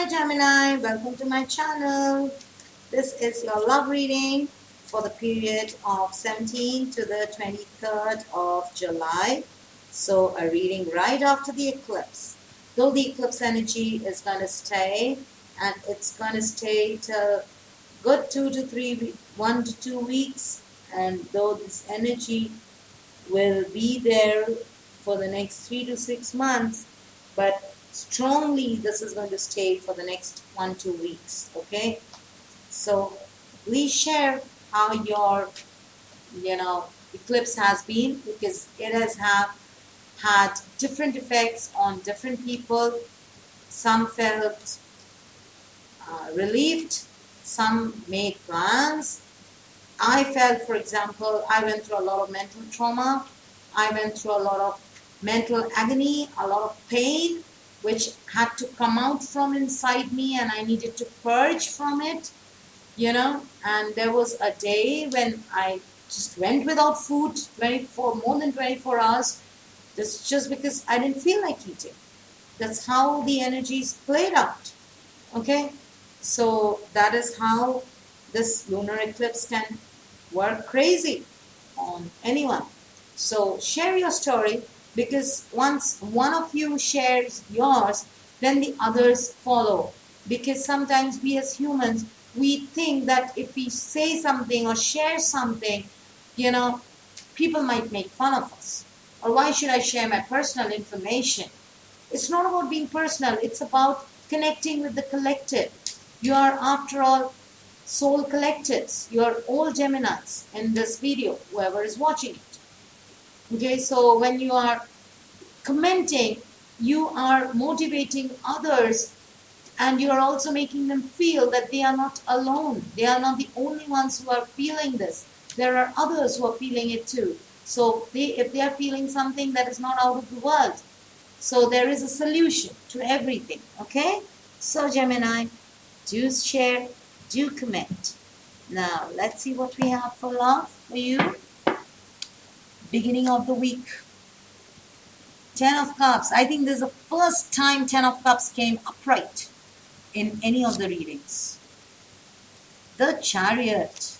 Hi Gemini, welcome to my channel. This is your love reading for the period of 17th to the 23rd of July. So a reading right after the eclipse. Though the eclipse energy is going to stay, and it's going to stay till good 1 to 2 weeks, and though this energy will be there for the next 3 to 6 months, but strongly this is going to stay for the next 1 to 2 weeks. Okay, so please share how your eclipse has been, because it has had different effects on different people. Some felt relieved, some made plans. I felt, for example, I went through a lot of mental trauma. I went through a lot of mental agony, a lot of pain, which had to come out from inside me, and I needed to purge from it, And there was a day when I just went without food more than 24 hours, just because I didn't feel like eating. That's how the energies played out. Okay, so that is how this lunar eclipse can work crazy on anyone. So share your story, because once one of you shares yours, then the others follow. Because sometimes we as humans, we think that if we say something or share something, people might make fun of us. Or why should I share my personal information? It's not about being personal. It's about connecting with the collective. You are, after all, soul collectives. You are all Geminis in this video, whoever is watching it. Okay, so when you are commenting, you are motivating others, and you are also making them feel that they are not alone. They are not the only ones who are feeling this. There are others who are feeling it too. So if they are feeling something that is not out of the world, so there is a solution to everything. Okay, so Gemini, do share, do comment. Now let's see what we have for love for you. Beginning of the week. 10 of Cups. I think this is the first time 10 of Cups came upright in any of the readings. The Chariot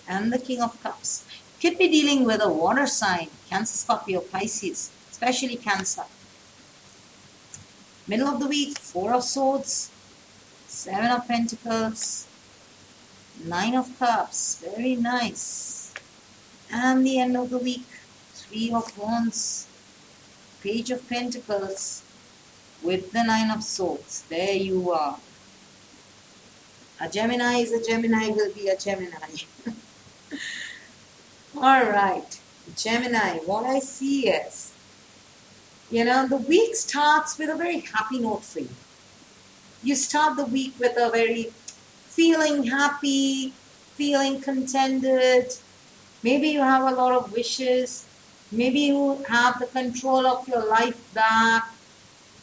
and the King of Cups. Could be dealing with a water sign, Cancer, Scorpio, Pisces, especially Cancer. Middle of the week, 4 of Swords, 7 of Pentacles, 9 of Cups, very nice. And the end of the week, 3 of Wands, Page of Pentacles, with the 9 of Swords. There you are. A Gemini is a Gemini, will be a Gemini. Alright, Gemini, what I see is, the week starts with a very happy note for you. You start the week with a very feeling happy, feeling contented. Maybe you have a lot of wishes. Maybe you have the control of your life back.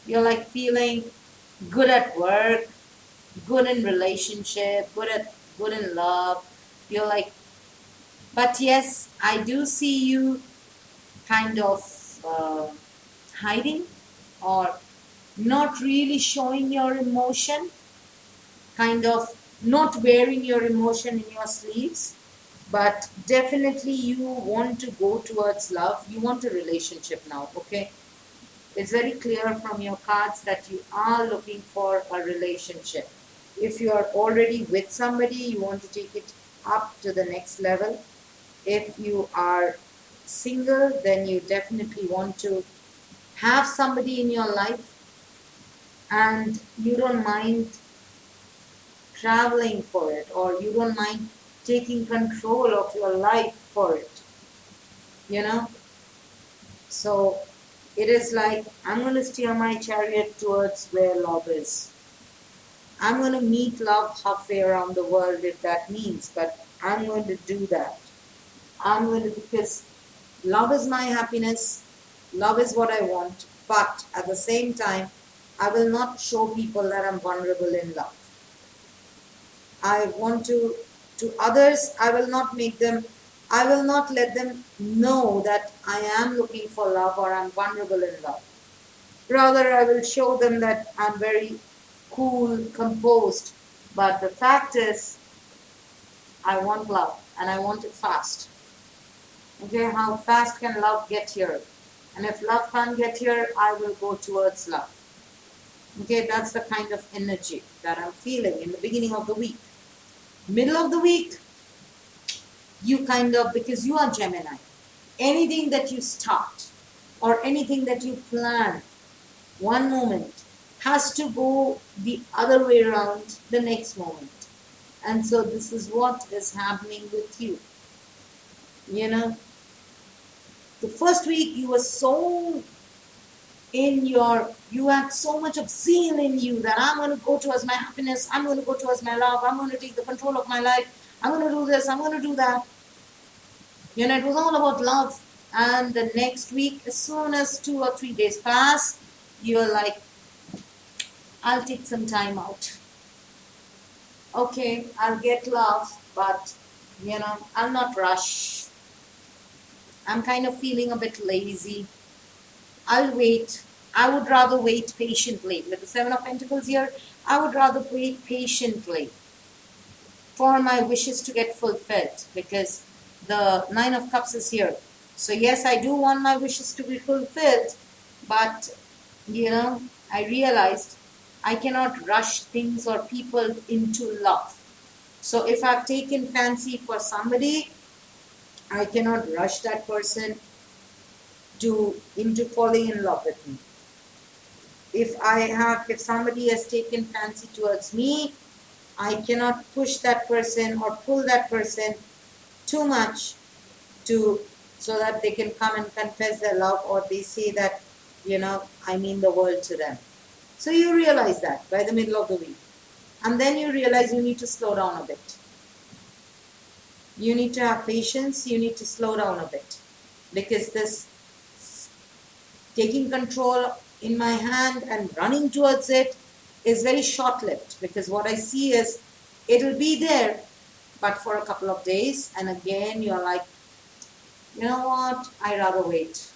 You're like feeling good at work, good in relationship, good in love. You're like, but yes, I do see you kind of hiding or not really showing your emotion, kind of not wearing your emotion in your sleeves, but definitely you want to go towards love. You want a relationship now, okay? It's very clear from your cards that you are looking for a relationship. If you are already with somebody, you want to take it up to the next level. If you are single, then you definitely want to have somebody in your life, and you don't mind traveling for it, or you don't mind taking control of your life for it. So it is like, I'm going to steer my chariot towards where love is. I'm going to meet love halfway around the world, if that means, but I'm going to do that. Because love is my happiness, love is what I want, but at the same time, I will not show people that I'm vulnerable in love. I want to others, I will not let them know that I am looking for love or I'm vulnerable in love. Rather, I will show them that I'm very cool, composed. But the fact is, I want love and I want it fast. Okay, how fast can love get here? And if love can't get here, I will go towards love. Okay, that's the kind of energy that I'm feeling in the beginning of the week. Middle of the week, you kind of, because you are Gemini, anything that you start or anything that you plan one moment has to go the other way around the next moment. And so this is what is happening with you. You know, the first week you were so you had so much of zeal in you that I'm going to go towards my happiness, I'm going to go towards my love, I'm going to take the control of my life, I'm going to do this, I'm going to do that. You know, it was all about love. And the next week, as soon as 2 or 3 days pass, you're like, I'll take some time out. Okay, I'll get love, but, you know, I'll not rush. I'm kind of feeling a bit lazy. I'll wait. I would rather wait patiently. With the Seven of Pentacles here, I would rather wait patiently for my wishes to get fulfilled, because the Nine of Cups is here. So yes, I do want my wishes to be fulfilled, but, you know, I realized I cannot rush things or people into love. So if I've taken fancy for somebody, I cannot rush that person into falling in love with me. If somebody has taken fancy towards me, I cannot push that person or pull that person too much so that they can come and confess their love, or they say that, you know, I mean the world to them. So you realize that by the middle of the week. And then you realize you need to slow down a bit. You need to have patience. You need to slow down a bit. Because this taking control in my hand and running towards it is very short-lived. Because what I see is it'll be there, but for a couple of days. And again, you're like, you know what? I'd rather wait.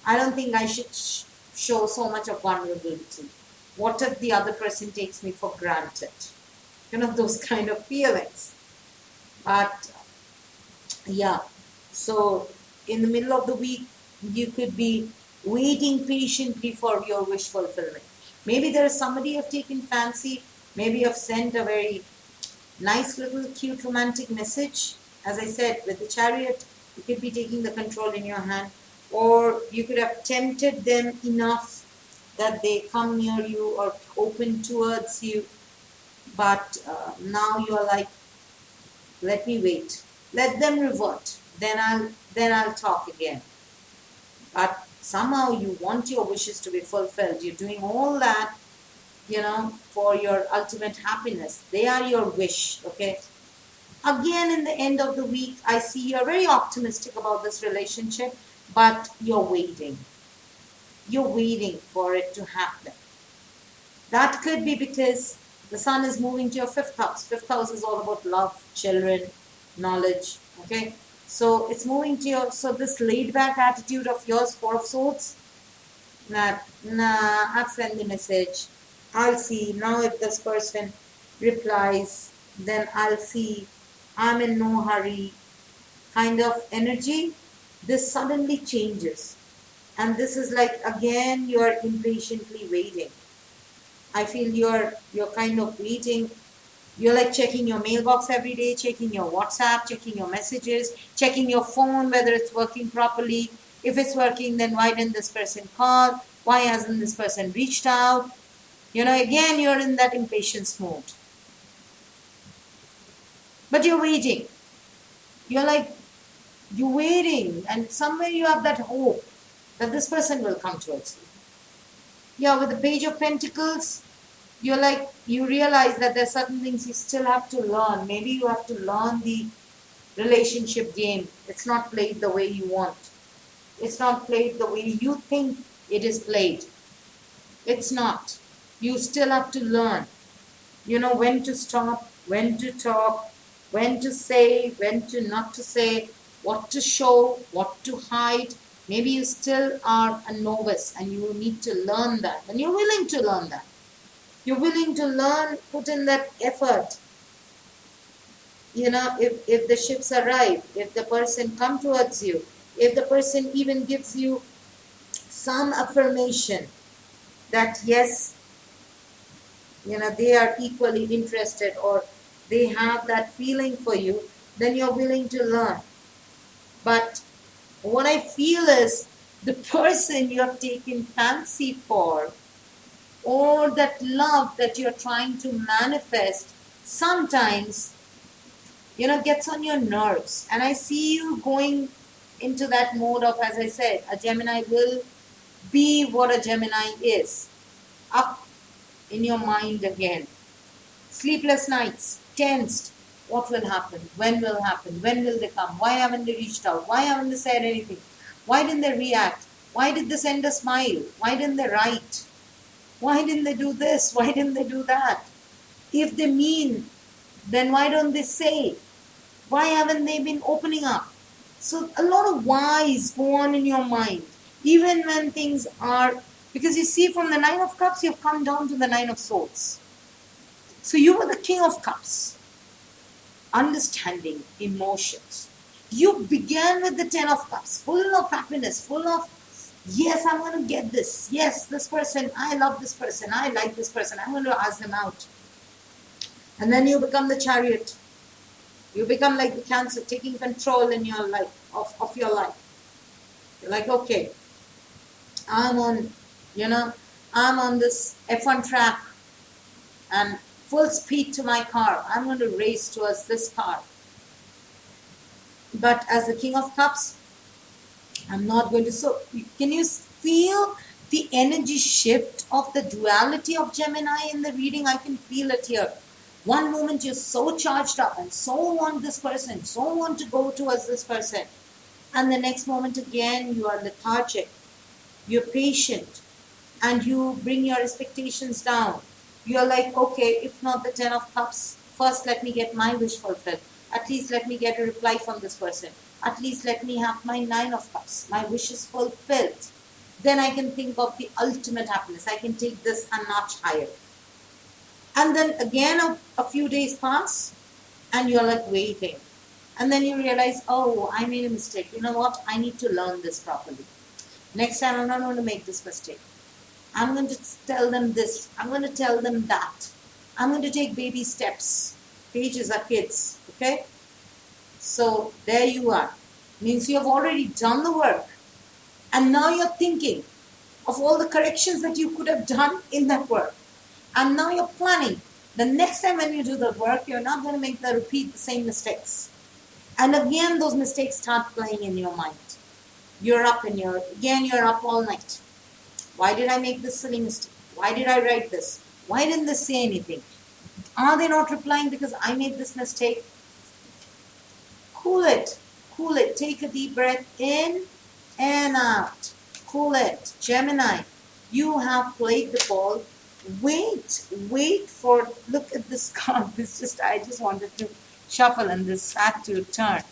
I don't think I should show so much of vulnerability. What if the other person takes me for granted? You know, those kind of feelings. But yeah, so in the middle of the week, you could be waiting patiently for your wish fulfillment. Maybe there is somebody you've taken fancy. Maybe you've sent a very nice little cute romantic message. As I said, with the Chariot, you could be taking the control in your hand. Or you could have tempted them enough that they come near you or open towards you. But now you're like, let me wait. Let them revert. Then I'll talk again. But somehow you want your wishes to be fulfilled. You're doing all that, you know, for your ultimate happiness. They are your wish, okay? Again, in the end of the week, I see you're very optimistic about this relationship, but you're waiting. You're waiting for it to happen. That could be because the sun is moving to your 5th house. 5th house is all about love, children, knowledge, okay? So it's moving to your, so this laid back attitude of yours, 4 of Swords, I've sent the message. I'll see. Now if this person replies, then I'll see. I'm in no hurry kind of energy. This suddenly changes. And this is like, again, you're impatiently waiting. I feel you're kind of waiting. You're like checking your mailbox every day, checking your WhatsApp, checking your messages, checking your phone, whether it's working properly. If it's working, then why didn't this person call? Why hasn't this person reached out? You know, again, you're in that impatience mode. But you're waiting. You're like, you're waiting. And somewhere you have that hope that this person will come towards you. Yeah, with the Page of Pentacles, you're like, you realize that there's certain things you still have to learn. Maybe you have to learn the relationship game. It's not played the way you want. It's not played the way you think it is played. It's not. You still have to learn. You know, when to stop, when to talk, when to say, when to not to say, what to show, what to hide. Maybe you still are a novice and you need to learn that. And you're willing to learn that. You're willing to learn, put in that effort. If the ships arrive, if the person come towards you, if the person even gives you some affirmation that yes, they are equally interested or they have that feeling for you, then you're willing to learn. But what I feel is the person you have taken fancy for, or that love that you're trying to manifest, sometimes gets on your nerves. And I see you going into that mode of, as I said, a Gemini will be what a Gemini is, up in your mind again. Sleepless nights, tensed. What will happen? When will happen? When will they come? Why haven't they reached out? Why haven't they said anything? Why didn't they react? Why did they send a smile? Why didn't they write? Why didn't they do this? Why didn't they do that? If they mean, then why don't they say? Why haven't they been opening up? So a lot of whys go on in your mind, even when things are, because you see from the Nine of Cups, you've come down to the Nine of Swords. So you were the King of Cups, understanding emotions. You began with the Ten of Cups, full of happiness, full of, yes, I'm going to get this. Yes, this person, I love this person, I like this person, I'm going to ask them out. And then you become the Chariot. You become like the Cancer, taking control in your life, of your life. You're like, okay, I'm on this F1 track and full speed to my car. I'm going to race towards this car. But as the King of Cups, I'm not going to. So can you feel the energy shift of the duality of Gemini in the reading? I can feel it here. One moment you're so charged up and so want this person, so want to go towards this person. And the next moment again, you are lethargic, you're patient, and you bring your expectations down. You're like, okay, if not the Ten of Cups, first let me get my wish fulfilled. At least let me get a reply from this person. At least let me have my Nine of Cups. My wish is fulfilled. Then I can think of the ultimate happiness. I can take this a notch higher. And then again a few days pass and you're like waiting. And then you realize, oh, I made a mistake. You know what? I need to learn this properly. Next time I'm not going to make this mistake. I'm going to tell them this. I'm going to tell them that. I'm going to take baby steps. Pages are kids. Okay? So there you are. Means you have already done the work. And now you're thinking of all the corrections that you could have done in that work. And now you're planning. The next time when you do the work, you're not going to repeat the same mistakes. And again, those mistakes start playing in your mind. You're up all night. Why did I make this silly mistake? Why did I write this? Why didn't they say anything? Are they not replying because I made this mistake? Cool it. Cool it. Take a deep breath in and out. Cool it. Gemini, you have played the ball. Wait for, look at this card. I just wanted to shuffle and this had to turn.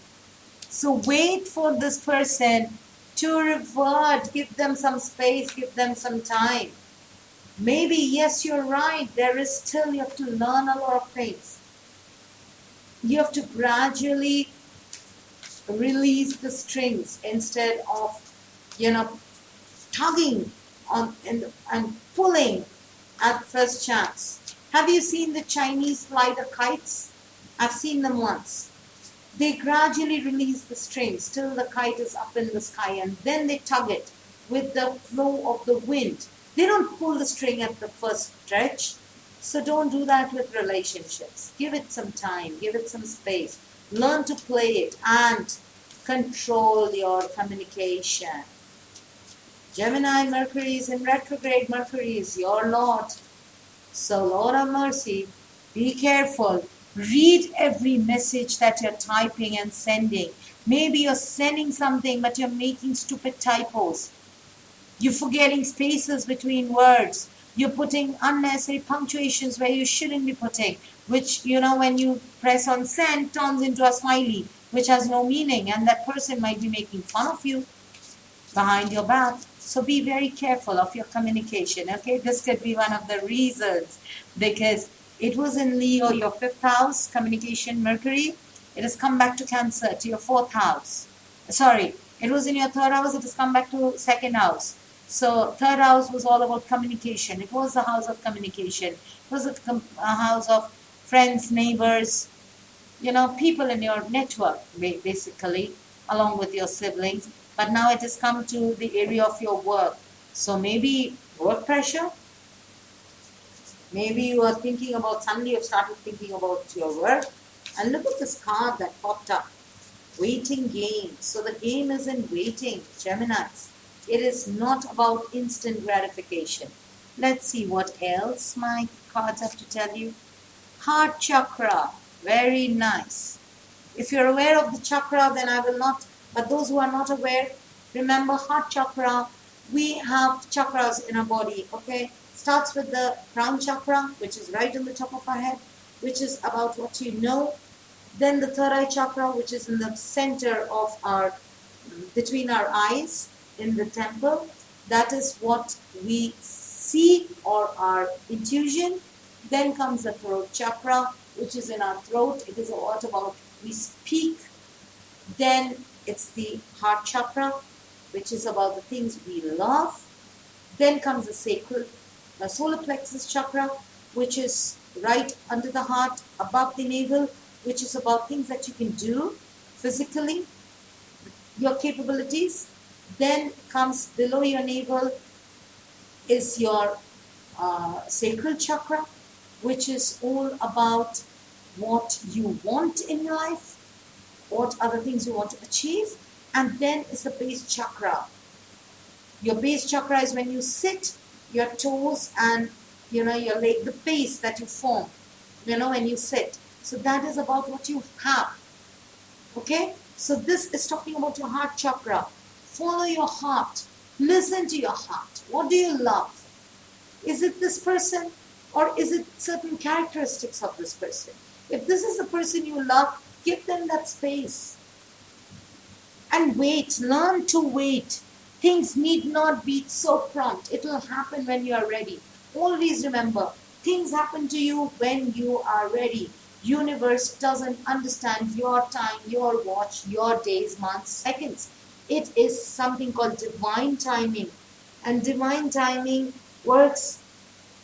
So wait for this person to revert. Give them some space. Give them some time. Maybe, yes, you're right. You have to learn a lot of things. You have to gradually release the strings instead of, tugging on and pulling at first chance. Have you seen the Chinese fly the kites? I've seen them once. They gradually release the strings till the kite is up in the sky and then they tug it with the flow of the wind. They don't pull the string at the first stretch. So don't do that with relationships. Give it some time. Give it some space. Learn to play it and control your communication. Gemini, Mercury is in retrograde. Mercury is your Lord. So, Lord of mercy, be careful. Read every message that you're typing and sending. Maybe you're sending something, but you're making stupid typos. You're forgetting spaces between words. You're putting unnecessary punctuations where you shouldn't be putting, which, when you press on send, turns into a smiley, which has no meaning. And that person might be making fun of you behind your back. So be very careful of your communication. Okay, this could be one of the reasons, because it was in Leo, your 5th house, communication, Mercury. It has come back to Cancer, to your 4th house. Sorry, it was in your 3rd house, it has come back to 2nd house. So 3rd house was all about communication. It was the house of communication. It was a house of friends, neighbors, people in your network, basically, along with your siblings. But now it has come to the area of your work. So maybe work pressure. Maybe you are thinking about, suddenly you've started thinking about your work. And look at this card that popped up. Waiting game. So the game is in waiting, Geminis. It is not about instant gratification. Let's see what else my cards have to tell you. Heart chakra. Very nice. If you're aware of the chakra, then I will not. But those who are not aware, remember heart chakra. We have chakras in our body, okay? Starts with the crown chakra, which is right on the top of our head, which is about what you know. Then the third eye chakra, which is in the center of between our eyes, in the temple. That is what we see, or our intuition. Then comes the throat chakra, which is in our throat. It is what about we speak. Then it's the heart chakra, which is about the things we love. Then comes the solar plexus chakra, which is right under the heart, above the navel, which is about things that you can do physically, your capabilities. Then comes below your navel is your sacral chakra, which is all about what you want in your life, what other things you want to achieve. And then is the base chakra. Your base chakra is when you sit, your toes and your leg, the base that you form, when you sit. So that is about what you have. Okay? So this is talking about your heart chakra. Follow your heart. Listen to your heart. What do you love? Is it this person, or is it certain characteristics of this person? If this is the person you love, give them that space. And wait. Learn to wait. Things need not be so prompt. It will happen when you are ready. Always remember, things happen to you when you are ready. Universe doesn't understand your time, your watch, your days, months, seconds. It is something called divine timing. And divine timing works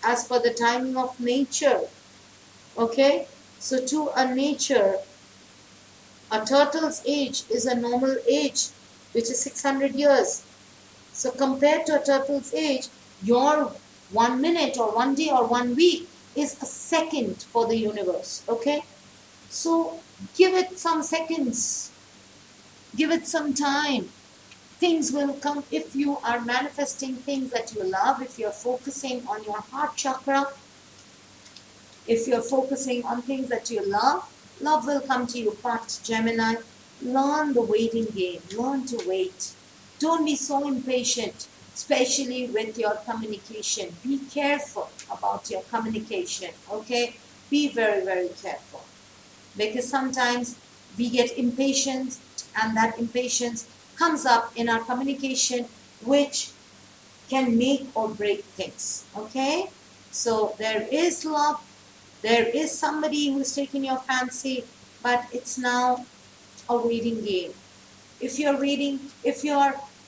as per the timing of nature. Okay? So to a nature, a turtle's age is a normal age, which is 600 years. So compared to a turtle's age, your 1 minute or 1 day or 1 week is a second for the universe. Okay? So give it some seconds. Give it some time. Things will come if you are manifesting things that you love, if you're focusing on your heart chakra, if you're focusing on things that you love will come to you. But Gemini, learn the waiting game. Learn to wait. Don't be so impatient, especially with your communication. Be careful about your communication, okay? Be very, very careful. Because sometimes we get impatient, and that impatience comes up in our communication, which can make or break things, okay? So there is love, there is somebody who's taking your fancy, but it's now a waiting game. If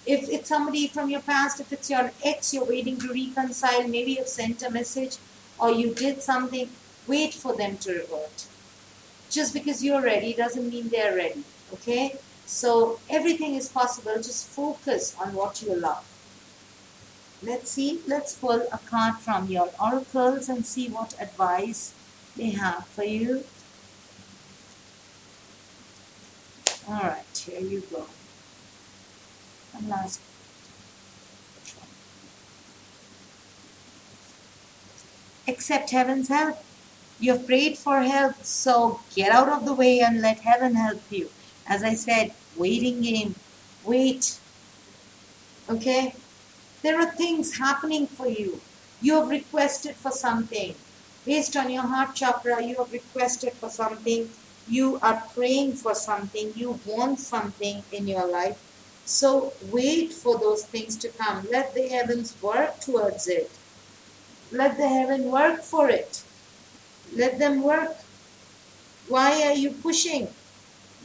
it's somebody from your past, if it's your ex, you're waiting to reconcile, maybe you've sent a message or you did something, wait for them to revert. Just because you're ready doesn't mean they're ready, okay? So everything is possible. Just focus on what you love. Let's see. Let's pull a card from your oracles and see what advice they have for you. All right, here you go. One last. Accept heaven's help. You've prayed for help, so get out of the way and let heaven help you. As I said, waiting game. Wait. Okay? There are things happening for you. You have requested for something. Based on your heart chakra, you have requested for something. You are praying for something. You want something in your life. So wait for those things to come. Let the heavens work towards it. Let the heaven work for it. Let them work. Why are you pushing?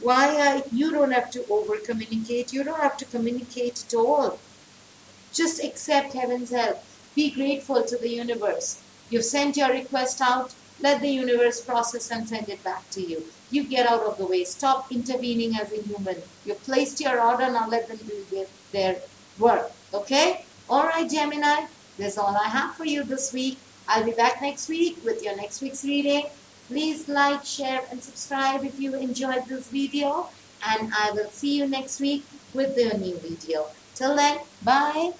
You don't have to over communicate. You don't have to communicate at all. Just accept heaven's help. Be grateful to the universe. You've sent your request out. Let the universe process and send it back to you. You get out of the way. Stop intervening as a human. You've placed your order. Now let them do their work. Okay? All right, Gemini. That's all I have for you this week. I'll be back next week with your next week's reading. Please like, share, and subscribe if you enjoyed this video. And I will see you next week with the new video. Till then, bye.